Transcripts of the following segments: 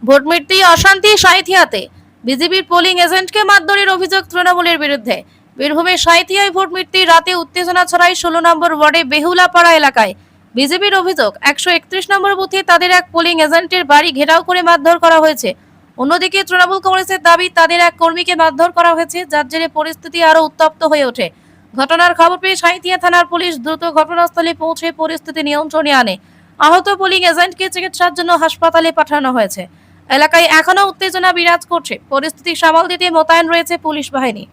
Vote মিটতেই অশান্তি সাঁইথিয়াতে। বিজেপির polling এজেন্টকে মারধরের অভিযোগ তৃণমূলের বিরুদ্ধে। বীরভূমের সাঁইথিয়ায় ভোট মিটতেই রাতে উত্তেজনা ছড়ায় 16 নম্বর ওয়ার্ডে বেহুলাপাড়া এলাকায়। বিজেপির অভিযোগ 131 নম্বর বুথে তাদের এক পোলিং এজেন্টের বাড়ি ঘেরাও করে মারধর করা হয়েছে। অন্যদিকে তৃণমূল কংগ্রেসের দাবি তাদের এক কর্মীকে মারধর করা হয়েছে, যার জেরে পরিস্থিতি আরো উত্তপ্ত হয়ে ওঠে। ঘটনার খবর পেয়ে সাঁইথিয়া থানার পুলিশ দ্রুত ঘটনাস্থলে পৌঁছে পরিস্থিতি নিয়ন্ত্রণে আনে। আহত পোলিং এজেন্টকে চিকিৎসার জন্য হাসপাতালে পাঠানো হয়েছে। এলাকায় এখনো উত্তেজনা বিরাজ করছে। পরিস্থিতি সামাল দিতে মোতায়েন রয়েছে পুলিশ বাহিনী।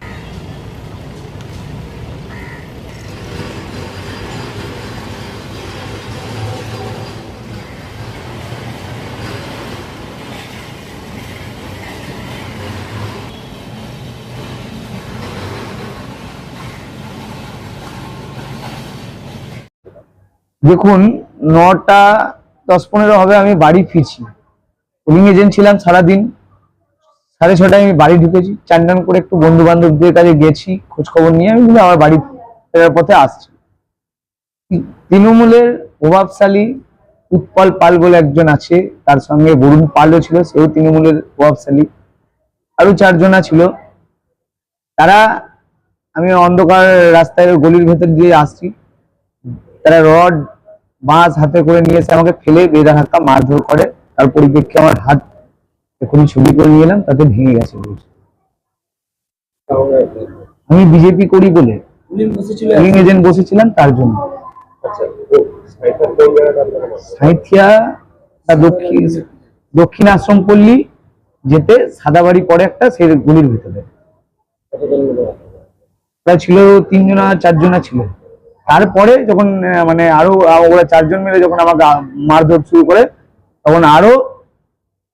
দেখুন, 9:10-15 হবে আমি বাড়ি ফিরছি। পোলিং এজেন্ট ছিলাম সারাদিন। 6:30টায় আমি বাড়ি ঢুকেছি। চান টান করে একটু বন্ধু বান্ধবদের কাছে গেছি, খোঁজ খবর নিয়ে আমি আমার বাড়ি ফেরার পথে আসছি। তৃণমূলের প্রভাবশালী উৎপল পাল বলে একজন আছে, তার সঙ্গে বরুণ পালও ছিল, সেও তৃণমূলের প্রভাবশালী। আরো 4 জনা ছিল। তারা, আমি অন্ধকার রাস্তায় গলির ভেতর দিয়ে আসছি, তারা রড বাঁশ হাতে করে নিয়ে এসে আমাকে ফেলে বেঁধে ধাক্কা মারধর করে। তার পরিপ্রেক্ষিতে আমার হাত এখনই ছবি করে নিয়ে এলাম, তাতে ভেঙে গেছে। আমি বিজেপি করি বলে পোলিং এজেন্ট বসেছিলাম, তার জন্য। সাঁইথিয়া দক্ষিণ আশ্রম পল্লী যেতে সাদাবাড়ি পরে একটা, সেই গুলির ভিতরে প্রায় ছিল 3 জনা 4 জনা ছিল। তারপরে যখন মানে আরো ওরা 4 জন মিলে যখন আমাকে মারধর শুরু করে, তখন আরো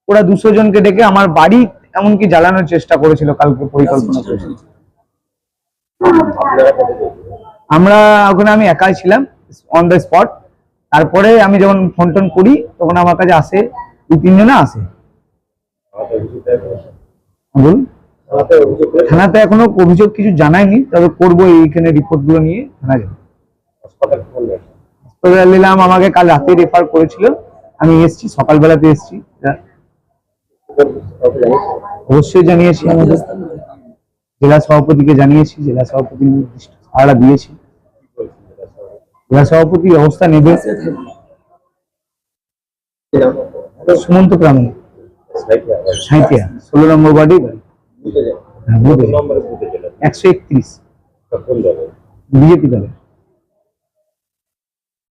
ওরা 200 জনকে ডেকে আমার বাড়ি এমনকি জ্বালানোর চেষ্টা করেছিল। কালকে পরিকল্পনা করেছিল। আমরা ওখানে আমি একাই ছিলাম অন দ্য স্পট। তারপরে আমি যখন ফোন টোন করি তখন আমার কাছে আসে 2-3 জনা আসে। বলুন, থানাতে এখনো অভিযোগ কিছু জানায়নি, তবে করবো এইখানে রিপোর্ট গুলো নিয়ে থানা যাবো। হাসপাতাল নিলাম, আমাকে কাল রাতে রেফার করেছিল, আমি এসেছি, সকালবেলাতে এসেছি। অবশ্যই জানিয়েছি, আমাদের জেলা সভাপতিকে জানিয়েছি, জেলা সভাপতি সাড়া দিয়েছি। জেলা সভাপতি ব্যবস্থা নেবে। সুমন্ত প্রামাণিক, সাঁইথিয়া 16 নম্বর ওয়ার্ডে বাড়ি। 131 বিজেপি দলের।